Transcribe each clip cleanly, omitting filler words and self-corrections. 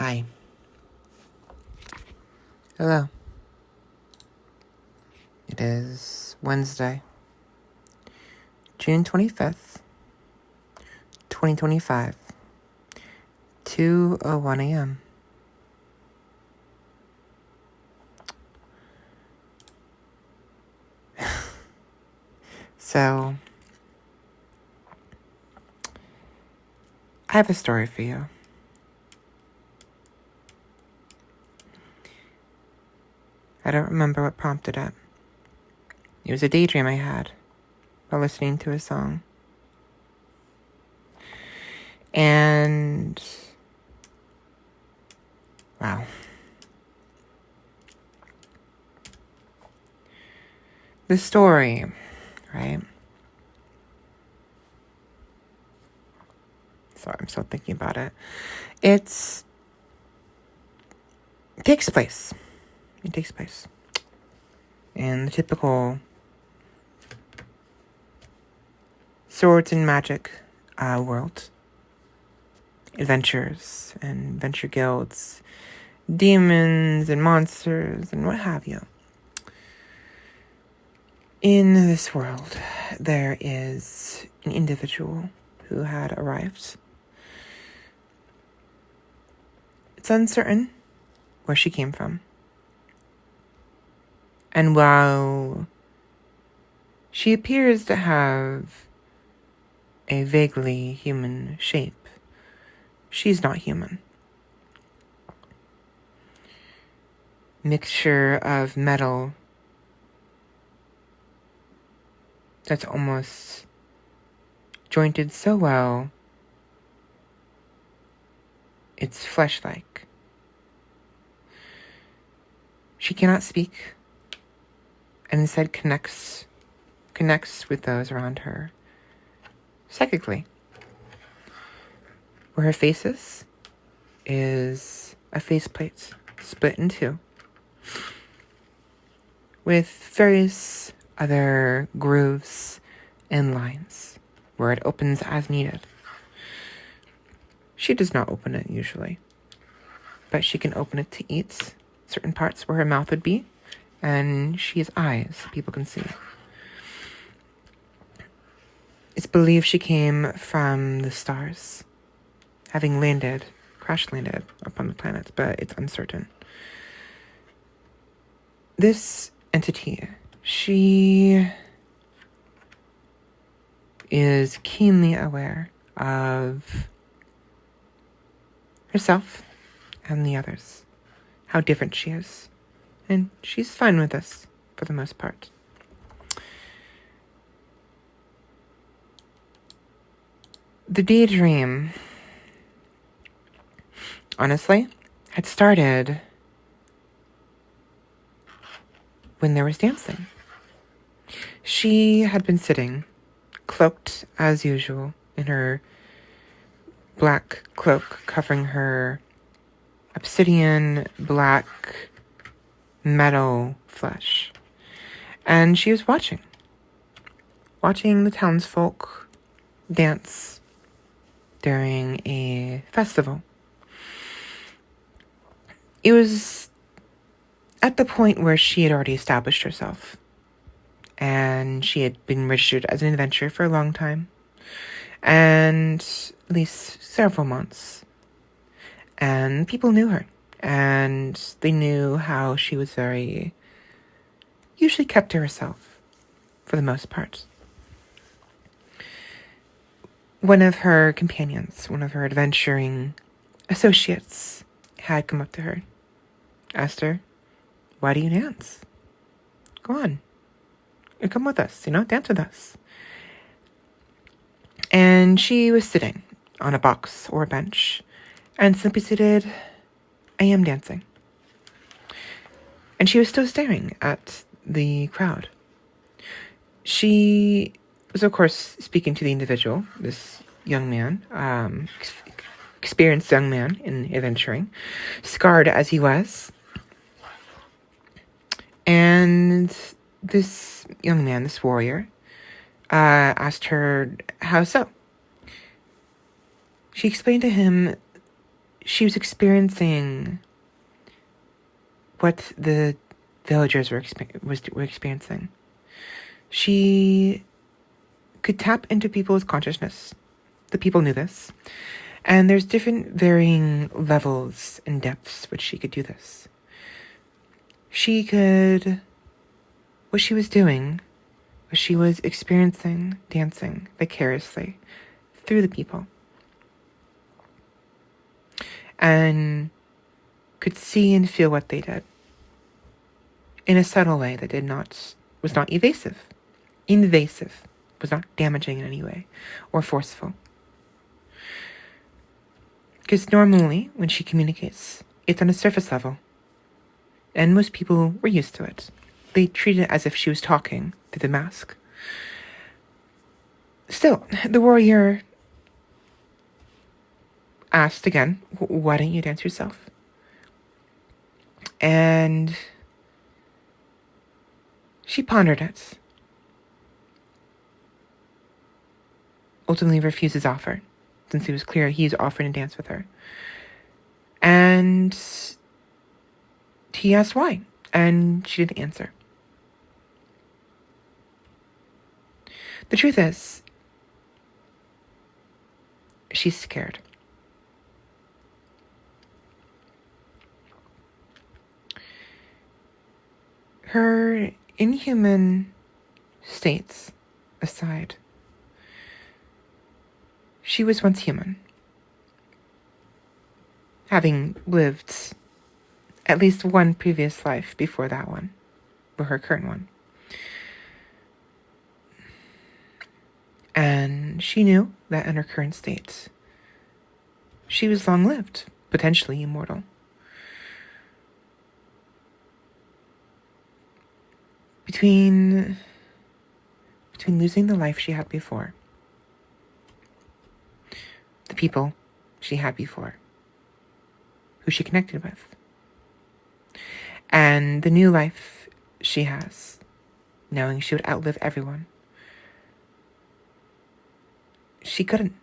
Hi. Hello. It is Wednesday, June 25th, 2025, 2:01 a.m. So, I have a story for you. I don't remember what prompted it. It was a daydream I had while listening to a song. And, wow. The story, right? Sorry, I'm still thinking about it. It takes place. It takes place in the typical swords and magic world. Adventures and adventure guilds, demons and monsters and what have you. In this world, there is an individual who had arrived. It's uncertain where she came from. And while she appears to have a vaguely human shape, she's not human. Mixture of metal that's almost jointed so well, it's flesh-like. She cannot speak, and instead connects with those around her psychically. Where her face is a faceplate split in two, with various other grooves and lines where it opens as needed. She does not open it usually, but she can open it to eat certain parts where her mouth would be, and she has eyes people can see. It's believed she came from the stars, having crash landed upon the planet, but it's uncertain. This entity, she is keenly aware of herself and the others, how different she is, and she's fine with this for the most part. The daydream, honestly, had started when there was dancing. She had been sitting, cloaked as usual, in her black cloak covering her obsidian black metal flesh. And she was watching the townsfolk dance during a festival. It was at the point where she had already established herself, and she had been registered as an adventurer for a long time, and at least several months. And people knew her, and they knew how she was usually kept to herself, for the most part. One of her companions, one of her adventuring associates, had come up to her, asked her, "Why do you dance? Go on. You come with us, dance with us." And she was sitting on a box or a bench and simply stated, "I am dancing." And she was still staring at the crowd. She was, of course, speaking to the individual, this young man, experienced young man in adventuring, scarred as he was. And this young man, this warrior, asked her, "How so?" She explained to him she was experiencing what the villagers were experiencing. She could tap into people's consciousness. The people knew this. And there's different varying levels and depths which she could do this. What she was doing was she was experiencing dancing vicariously through the people. And could see and feel what they did in a subtle way that was not invasive, was not damaging in any way or forceful. Because normally when she communicates, it's on a surface level, and most people were used to it. They treated it as if she was talking through the mask. Still, the warrior asked again, why don't you dance yourself? And she pondered it. Ultimately refuses offer, since it was clear he's offering to dance with her. And he asked why, and she didn't answer. The truth is, she's scared. Her inhuman states aside, she was once human, having lived at least one previous life before that one, or her current one. And she knew that in her current state, she was long-lived, potentially immortal. Between losing the life she had before, the people she had before, who she connected with, and the new life she has, knowing she would outlive everyone, she couldn't.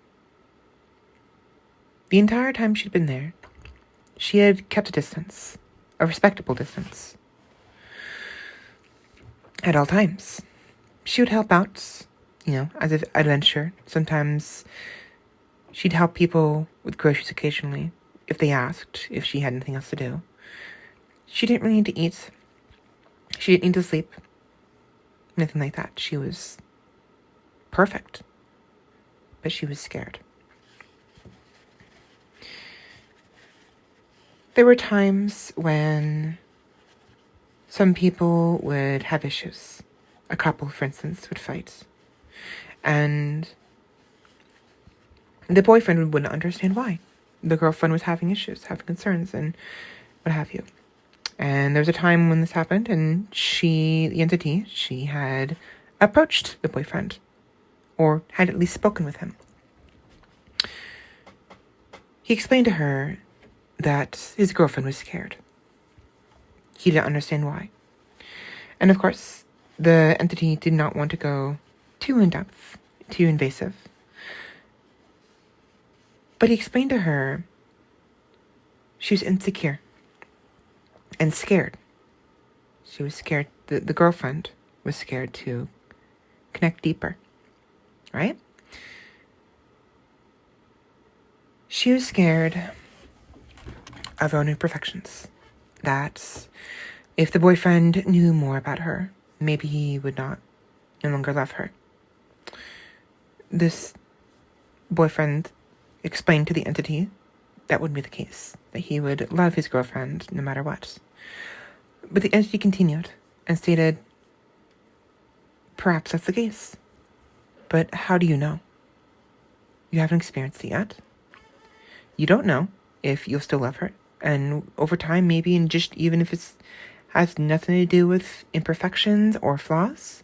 The entire time she'd been there, she had kept a distance, a respectable distance. At all times. She would help out, as an adventure. Sometimes she'd help people with groceries occasionally, if they asked, if she had anything else to do. She didn't really need to eat. She didn't need to sleep. Nothing like that. She was perfect. But she was scared. There were times when some people would have issues. A couple, for instance, would fight. And the boyfriend wouldn't understand why. The girlfriend was having issues, having concerns, and what have you. And there was a time when this happened, and the entity, she had approached the boyfriend, or had at least spoken with him. He explained to her that his girlfriend was scared. He didn't understand why. And of course, the entity did not want to go too in-depth, too invasive. But he explained to her she was insecure and scared. She was scared. The girlfriend was scared to connect deeper, right? She was scared of her own imperfections. That if the boyfriend knew more about her, maybe he would no longer love her. This boyfriend explained to the entity that wouldn't be the case, that he would love his girlfriend no matter what. But the entity continued and stated, perhaps that's the case. But how do you know? You haven't experienced it yet. You don't know if you'll still love her. And over time, maybe, and just even if it has nothing to do with imperfections or flaws,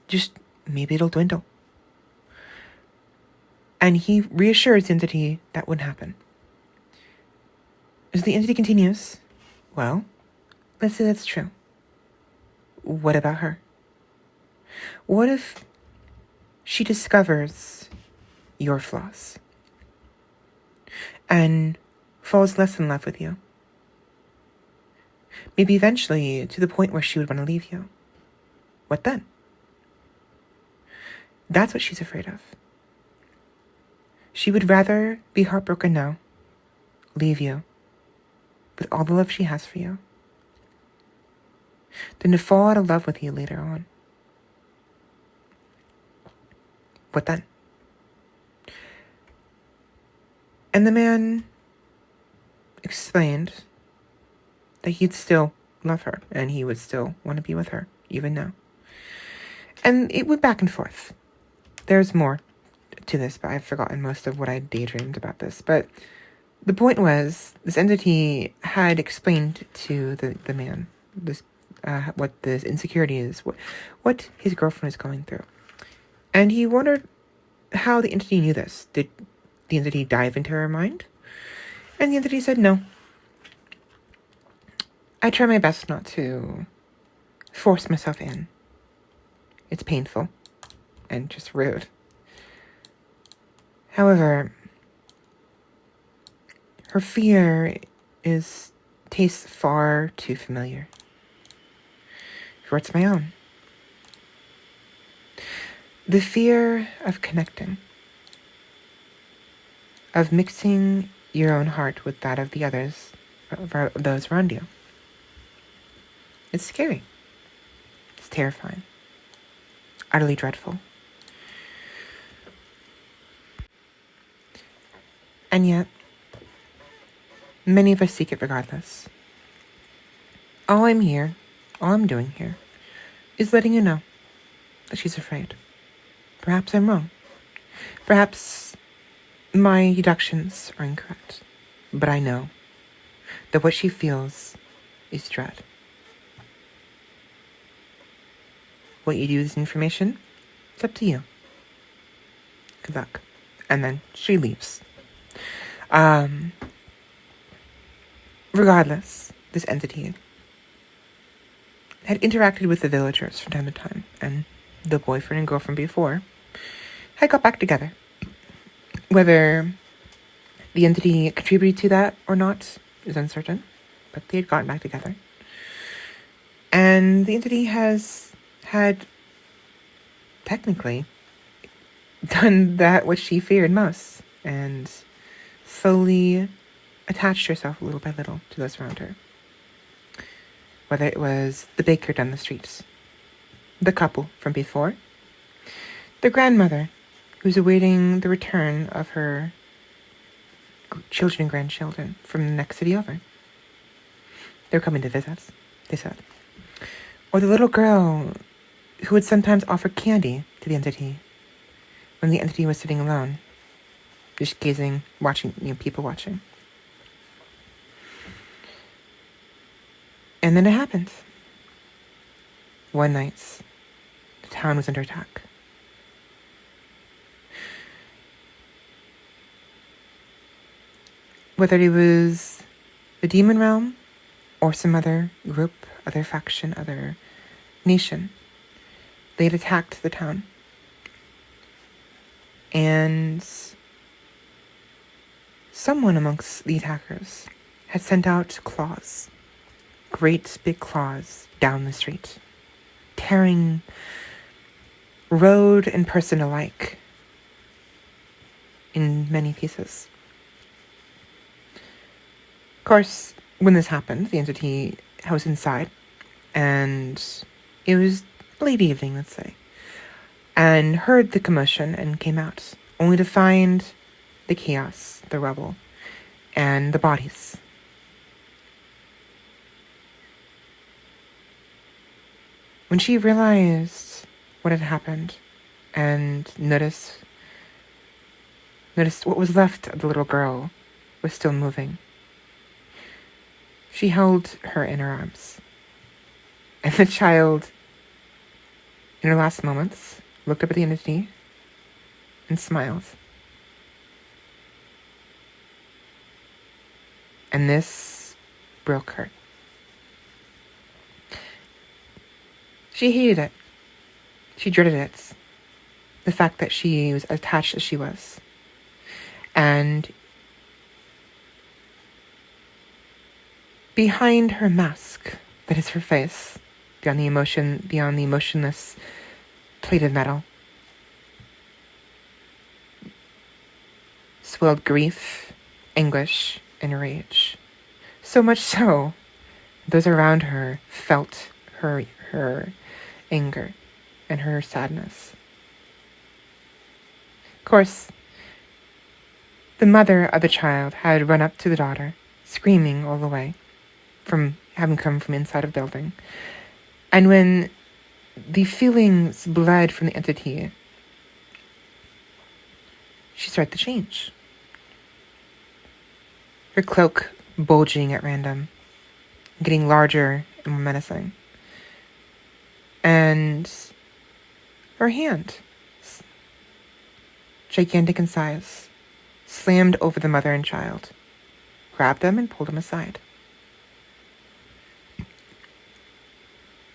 just maybe it'll dwindle. And he reassures the entity that wouldn't happen. As the entity continues, well, let's say that's true. What about her? What if she discovers your flaws and falls less in love with you. Maybe eventually to the point where she would want to leave you. What then? That's what she's afraid of. She would rather be heartbroken now, leave you, with all the love she has for you, than to fall out of love with you later on. What then? And the man explained that he'd still love her and he would still want to be with her, even now. And it went back and forth. There's more to this, but I've forgotten most of what I daydreamed about this. But the point was, this entity had explained to the man this what this insecurity is, what his girlfriend is going through. And he wondered how the entity knew this. Did the entity dive into her mind? And the entity said no. I try my best not to force myself in. It's painful and just rude. However, her fear tastes far too familiar for it's my own. The fear of connecting, of mixing your own heart with that of the others, those around you. It's scary. It's terrifying. Utterly dreadful. And yet, many of us seek it regardless. All I'm doing here, is letting you know that she's afraid. Perhaps I'm wrong. Perhaps my deductions are incorrect. But I know that what she feels is dread. What you do with this information, it's up to you. Good luck. And then she leaves. Regardless, this entity had interacted with the villagers from time to time, and the boyfriend and girlfriend before had got back together. Whether the entity contributed to that or not is uncertain, but they had gotten back together. And the entity had technically done that which she feared most, and slowly attached herself little by little to those around her. Whether it was the baker down the street, the couple from before, the grandmother who's awaiting the return of her children and grandchildren from the next city over. They were coming to visit us, they said. Or the little girl who would sometimes offer candy to the entity when the entity was sitting alone, just gazing, watching, people watching. And then it happened. One night, the town was under attack. Whether it was the demon realm or some other group, other faction, other nation, they'd attacked the town. And someone amongst the attackers had sent out claws, great big claws, down the street, tearing road and person alike in many pieces. Of course, when this happened, the entity was inside, and it was late evening, let's say, and heard the commotion and came out, only to find the chaos, the rubble, and the bodies. When she realized what had happened and noticed what was left of the little girl was still moving, she held her in her arms. And the child, in her last moments, looked up at the entity and smiled. And this broke her. She hated it. She dreaded it. The fact that she was attached as she was. And Behind her mask, that is her face, beyond the emotionless plate of metal, swelled grief, anguish, and rage. So much so, those around her felt her anger and her sadness. Of course, the mother of the child had run up to the daughter, screaming all the way, from having come from inside of the building. And when the feelings bled from the entity, she started to change. Her cloak bulging at random, getting larger and more menacing. And her hand, gigantic in size, slammed over the mother and child, grabbed them and pulled them aside.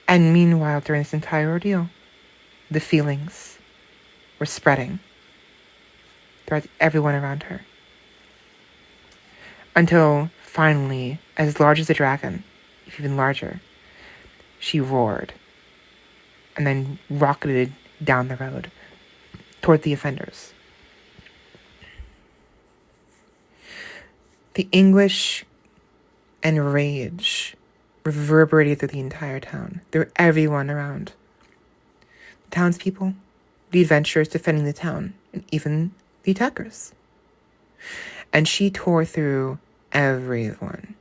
And meanwhile, during this entire ordeal, the feelings were spreading throughout everyone around her. Until finally, as large as a dragon, if even larger, she roared and then rocketed down the road toward the offenders. The anguish and rage reverberated through the entire town, through everyone around. The townspeople, the adventurers defending the town, and even the attackers. And she tore through everyone.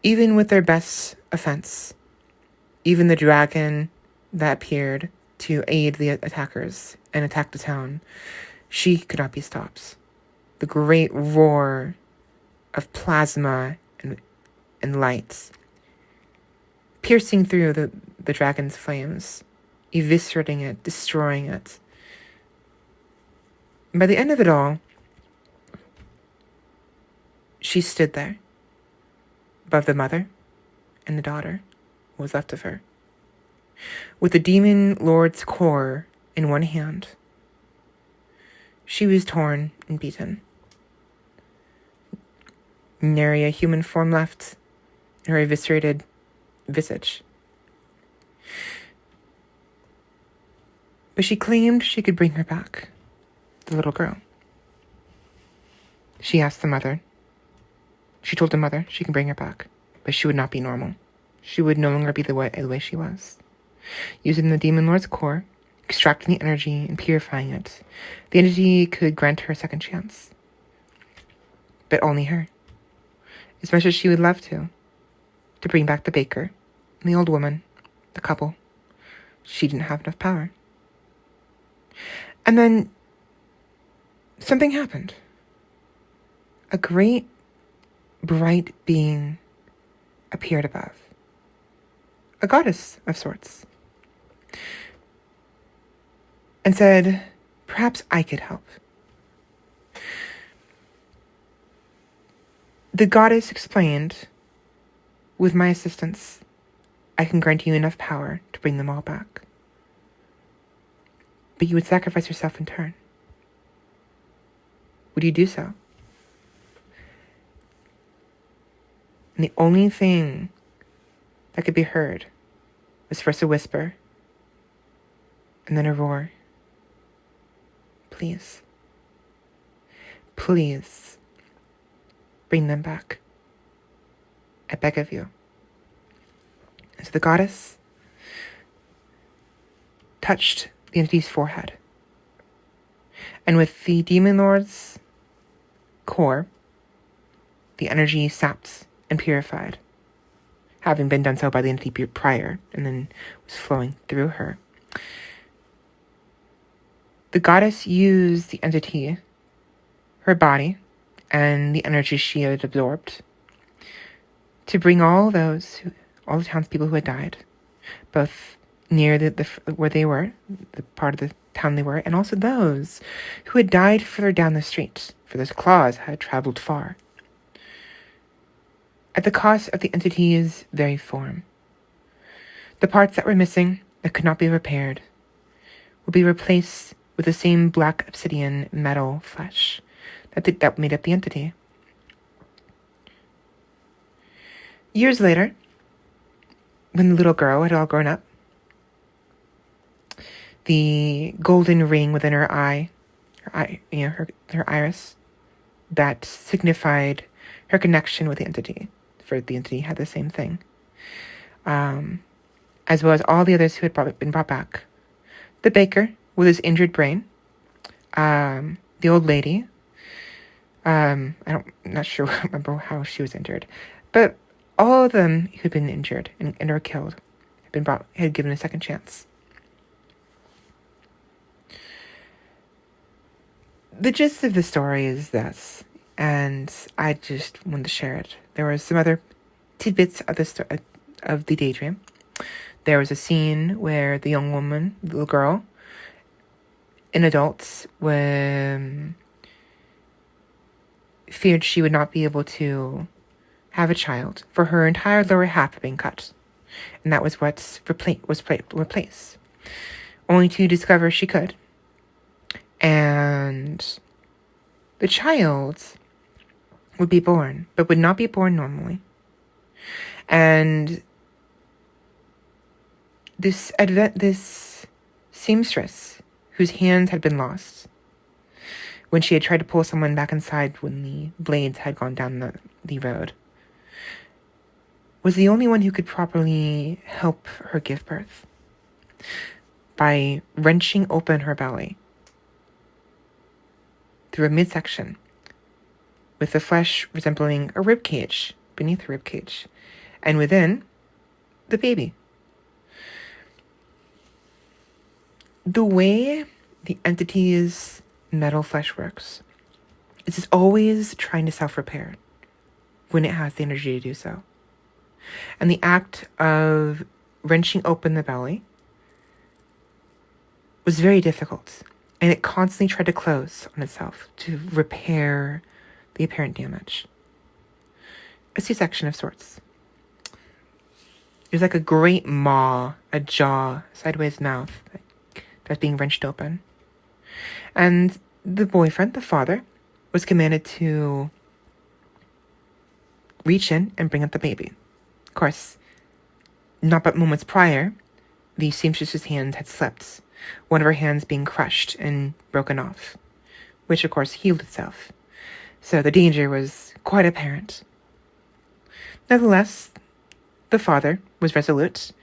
Even with their best offense, even the dragon that appeared to aid the attackers and attack the town, she could not be stopped. The great roar of plasma and lights piercing through the dragon's flames, eviscerating it, destroying it. And by the end of it all, she stood there, above the mother and the daughter, what was left of her, with the demon lord's core in one hand. She was torn and beaten. Nary a human form left in her eviscerated visage. But she claimed she could bring her back, the little girl. She asked the mother. She told the mother she can bring her back, but she would not be normal. She would no longer be the way she was. Using the demon lord's core, extracting the energy and purifying it, the entity could grant her a second chance. But only her. As much as she would love to bring back the baker and the old woman, the couple, she didn't have enough power. And then something happened. A great, bright being appeared above. A goddess of sorts. And said, perhaps I could help. The goddess explained, with my assistance, I can grant you enough power to bring them all back. But you would sacrifice yourself in turn. Would you do so? And the only thing that could be heard was first a whisper, and then a roar. Please. Please. Bring them back. I beg of you. And so the goddess touched the entity's forehead. And with the demon lord's core, the energy sapped and purified, having been done so by the entity prior, and then was flowing through her. The goddess used the entity, her body, and the energy she had absorbed to bring all the townspeople who had died, both near where they were, the part of the town they were, and also those who had died further down the street, for those claws had traveled far, at the cost of the entity's very form. The parts that were missing, that could not be repaired, would be replaced with the same black obsidian metal flesh that made up the entity. Years later, when the little girl had all grown up, the golden ring within her eye, her iris, that signified her connection with the entity, for the entity had the same thing, as well as all the others who had been brought back. The baker with his injured brain, the old lady, I'm not sure, remember how she was injured, but all of them who'd been injured and were killed had given a second chance. The gist of the story is this, and I just wanted to share it. There were some other tidbits of the Daydream. There was a scene where the young woman, the little girl, an adult, feared she would not be able to have a child, for her entire lower half had been cut, and that was what was replaced, only to discover she could. And the child would be born, but would not be born normally. And this seamstress, whose hands had been lost when she had tried to pull someone back inside when the blades had gone down the road, was the only one who could properly help her give birth by wrenching open her belly through a midsection, with the flesh resembling a rib cage beneath the rib cage, and within, the baby. The way the entity's metal flesh works is it's always trying to self-repair when it has the energy to do so. And the act of wrenching open the belly was very difficult, and it constantly tried to close on itself to repair the apparent damage. A C-section of sorts. It was like a great maw, a jaw, sideways mouth that's being wrenched open. And the boyfriend, the father, was commanded to reach in and bring up the baby. Of course, not but moments prior, the seamstress's hand had slipped, one of her hands being crushed and broken off, which of course healed itself. So the danger was quite apparent. Nevertheless, the father was resolute,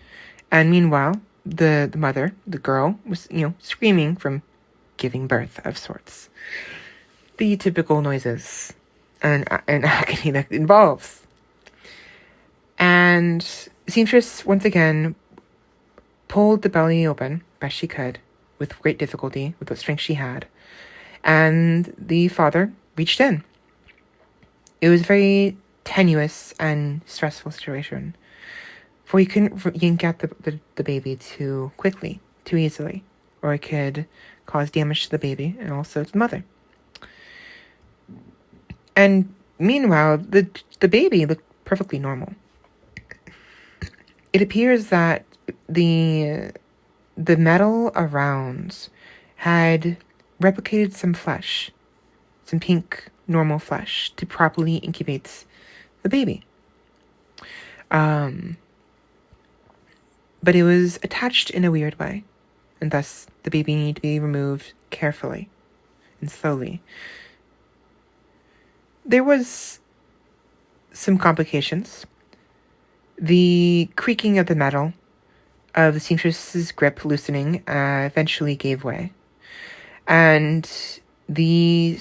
and meanwhile, the mother, the girl, was, screaming from giving birth of sorts. The typical noises and agony that involves. And seamstress once again pulled the belly open best she could, with great difficulty, with what strength she had, and the father reached in. It was a very tenuous and stressful situation, for you couldn't yank out the baby too quickly, too easily, or it could cause damage to the baby and also to the mother. And meanwhile, the baby looked perfectly normal. It appears that the metal around had replicated some flesh, some pink normal flesh, to properly incubate the baby. But it was attached in a weird way, and thus the baby needed to be removed carefully and slowly. There was some complications. The creaking of the metal of the seamstress's grip loosening eventually gave way, and the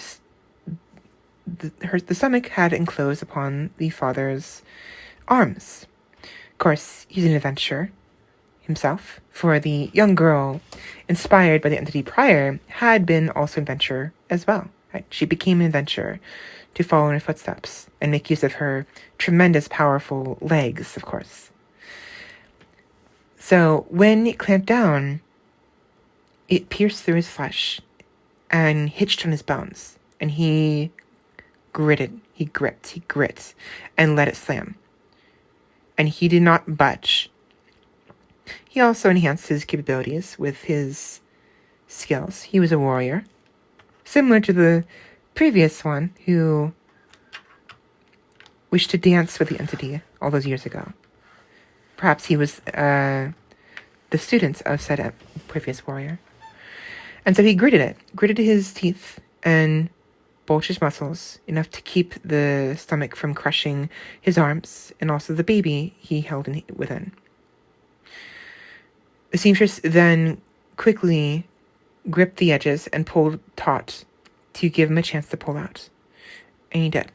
stomach had enclosed upon the father's arms. Of course, he's an adventurer himself, for the young girl, inspired by the entity prior, had been also an adventurer as well. Right? She became an adventurer to follow in her footsteps and make use of her tremendous, powerful legs, of course. So when it clamped down, it pierced through his flesh and hitched on his bones, and he gripped, and let it slam. And he did not budge. He also enhanced his capabilities with his skills. He was a warrior, similar to the previous one who wished to dance with the entity all those years ago. Perhaps he was the student of said previous warrior. And so he gritted his teeth and bulged his muscles enough to keep the stomach from crushing his arms and also the baby he held within. The seamstress then quickly gripped the edges and pulled taut to give him a chance to pull out. And he did.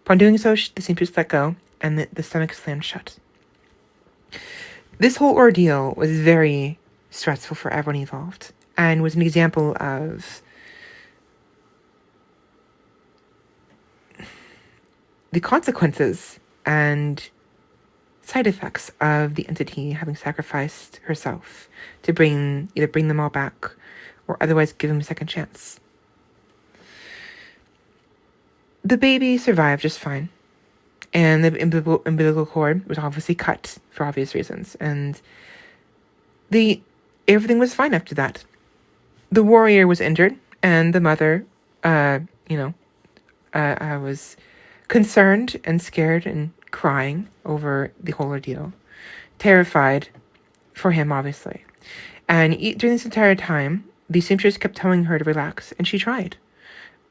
Upon doing so, the seamstress let go, and the stomach slammed shut. This whole ordeal was very stressful for everyone involved, and was an example of the consequences and side effects of the entity having sacrificed herself to either bring them all back or otherwise give them a second chance. The baby survived just fine, and the umbilical cord was obviously cut for obvious reasons, and everything was fine after that. The warrior was injured, and the mother, was concerned and scared and crying over the whole ordeal, terrified for him, obviously. And during this entire time, the seamstress kept telling her to relax, and she tried.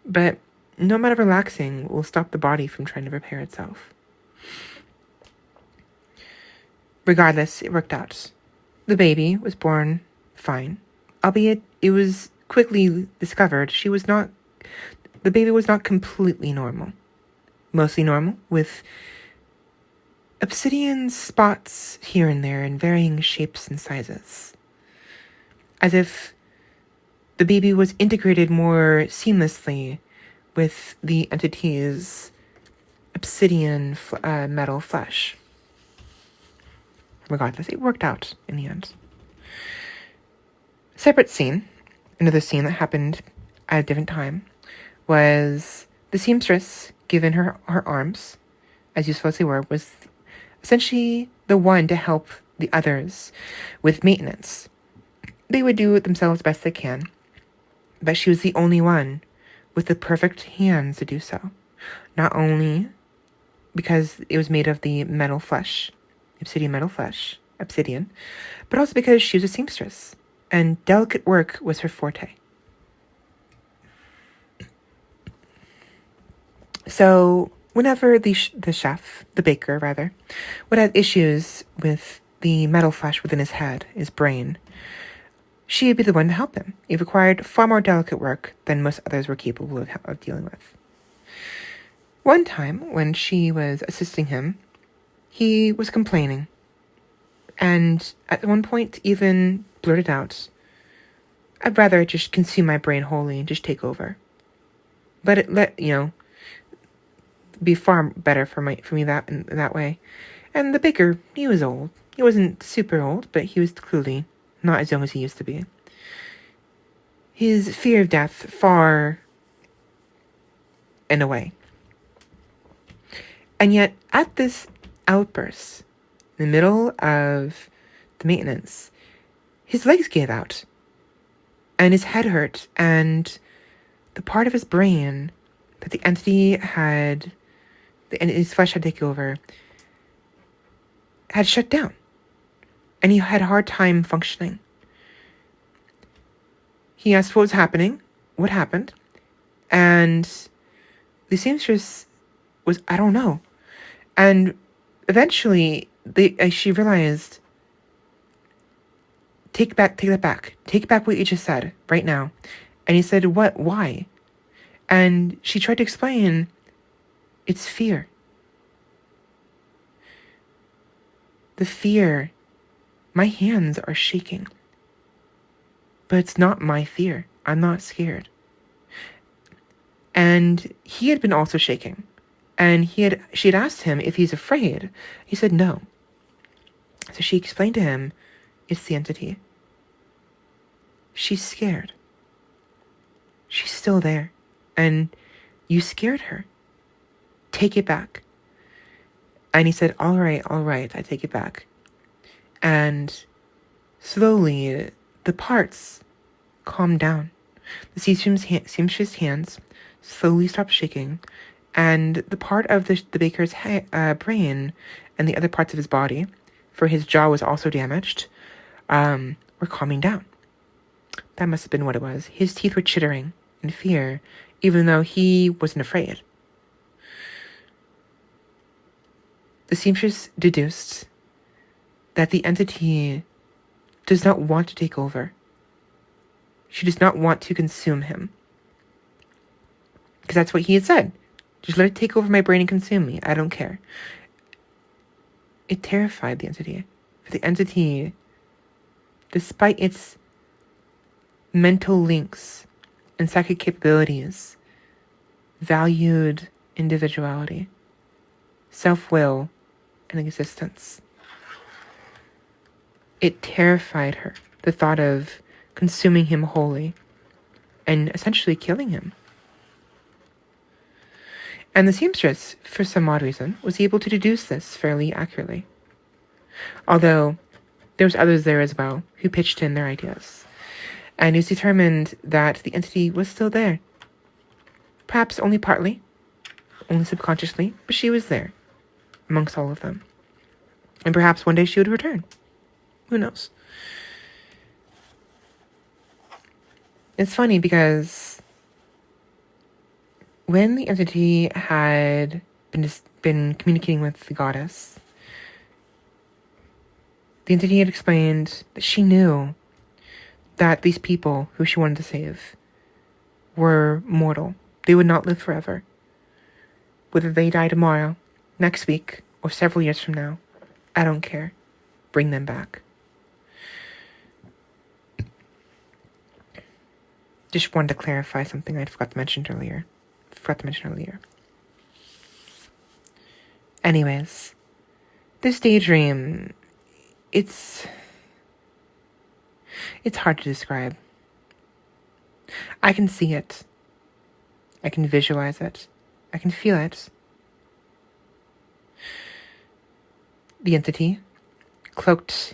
But no amount of relaxing will stop the body from trying to repair itself. Regardless, it worked out. The baby was born fine, albeit it was quickly discovered the baby was not completely normal. Mostly normal, with obsidian spots here and there in varying shapes and sizes. As if the baby was integrated more seamlessly with the entity's obsidian metal flesh. Regardless, it worked out in the end. Separate scene, another scene that happened at a different time, was the seamstress, given her arms, as useful as they were, was essentially the one to help the others with maintenance. They would do it themselves best they can, but she was the only one with the perfect hands to do so. Not only because it was made of the metal flesh, obsidian, but also because she was a seamstress, and delicate work was her forte. So whenever the baker, would have issues with the metal flesh within his head, his brain, she would be the one to help him. It required far more delicate work than most others were capable of dealing with. One time, when she was assisting him, he was complaining, and at one point even blurted out, "I'd rather just consume my brain wholly and just take over. Be far better for me that way." And the baker, he was old. He wasn't super old, but he was clearly not as young as he used to be. His fear of death far and away. And yet, at this outburst, in the middle of the maintenance, his legs gave out, and his head hurt, and the part of his brain that the entity and his flesh had taken over had shut down, and he had a hard time functioning. He asked what was happening, what happened, and the seamstress was, "I don't know." And eventually, she realized, take that back. Take back what you just said right now. And he said, "What? Why?" And she tried to explain, "It's fear. The fear. My hands are shaking. But it's not my fear. I'm not scared." And he had been also shaking. And she had asked him if he's afraid. He said no. So she explained to him, "It's the entity. She's scared. She's still there. And you scared her. Take it back." And he said, all right, I take it back." And slowly, the parts calmed down. The seamstress' hands slowly stopped shaking, And the part of the baker's brain and the other parts of his body, for his jaw was also damaged, were calming down. That must have been what it was. His teeth were chittering in fear, even though he wasn't afraid. The seamstress deduced that the entity does not want to take over. She does not want to consume him. Because that's what he had said. Just let it take over my brain and consume me. I don't care. It terrified the entity. For the entity, despite its mental links and psychic capabilities, valued individuality, self-will, and existence. It terrified her, the thought of consuming him wholly and essentially killing him. And the seamstress, for some odd reason, was able to deduce this fairly accurately. Although there was others there as well who pitched in their ideas. And it was determined that the entity was still there. Perhaps only partly, only subconsciously, but she was there amongst all of them. And perhaps one day she would return. Who knows? It's funny because when the entity had been communicating with the goddess, the entity had explained that she knew that these people who she wanted to save were mortal. They would not live forever. Whether they die tomorrow, next week, or several years from now, I don't care. Bring them back. Just wanted to clarify something I forgot to mention earlier. Anyways, this daydream, it's hard to describe. I can see it. I can visualize it. I can feel it. The entity, cloaked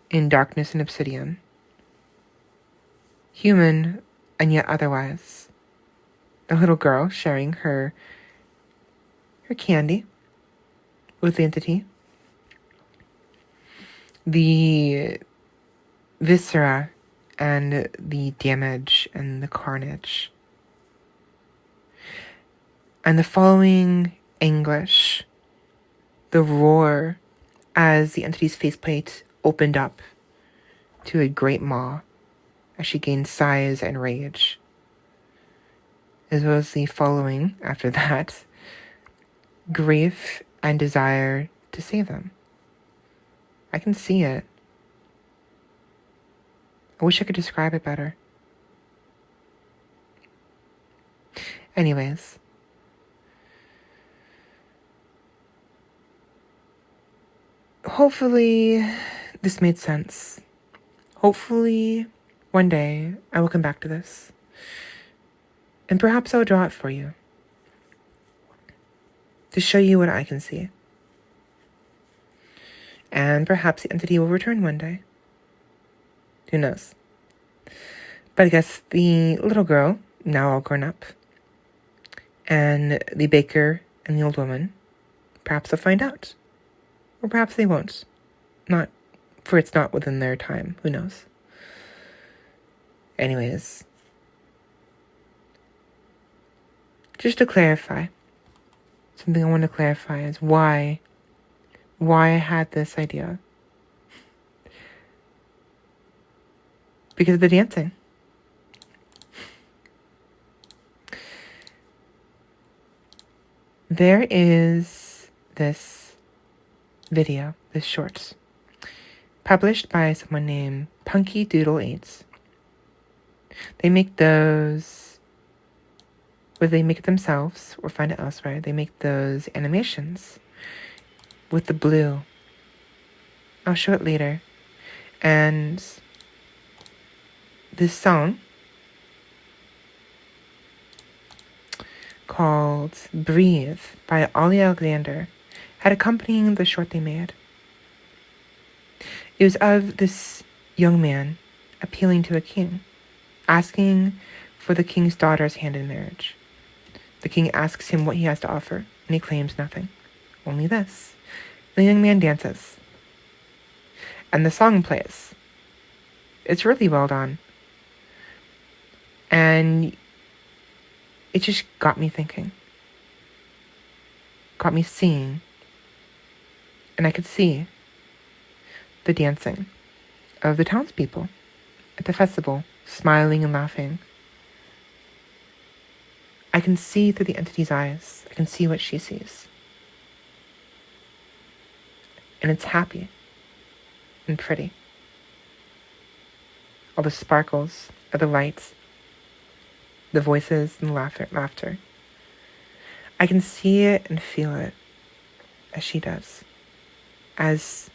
in darkness and obsidian, human and yet otherwise. The little girl sharing her candy with the entity. The viscera and the damage and the carnage. And the following anguish, the roar as the entity's faceplate opened up to a great maw as she gained size and rage. As well as the following, after that, grief and desire to save them. I can see it. I wish I could describe it better. Anyways. Hopefully this made sense. Hopefully one day I will come back to this. And perhaps I'll draw it for you. To show you what I can see. And perhaps the entity will return one day. Who knows? But I guess the little girl, now all grown up, and the baker and the old woman, perhaps they'll find out. Or perhaps they won't. For it's not within their time. Who knows? Anyways. Just to clarify. Something I want to clarify is why I had this idea. Because of the dancing. There is this video, this short, published by someone named Punky Doodle 8. They make those, whether they make it themselves or find it elsewhere, they make those animations with the blue. I'll show it later. And this song called Breathe by Ollie Alexander had accompanying the short they made. It was of this young man appealing to a king, asking for the king's daughter's hand in marriage. The king asks him what he has to offer, and he claims nothing. Only this. The young man dances. And the song plays. It's really well done. And it just got me thinking. Got me seeing. And I could see the dancing of the townspeople at the festival, smiling and laughing. I can see through the entity's eyes. I can see what she sees. And it's happy and pretty. All the sparkles of the lights, the voices and laughter. I can see it and feel it as she does. As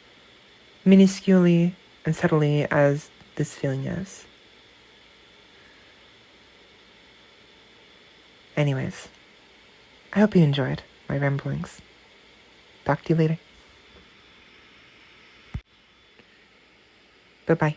minusculely and subtly as this feeling is. Anyways, I hope you enjoyed my ramblings. Talk to you later. Bye-bye.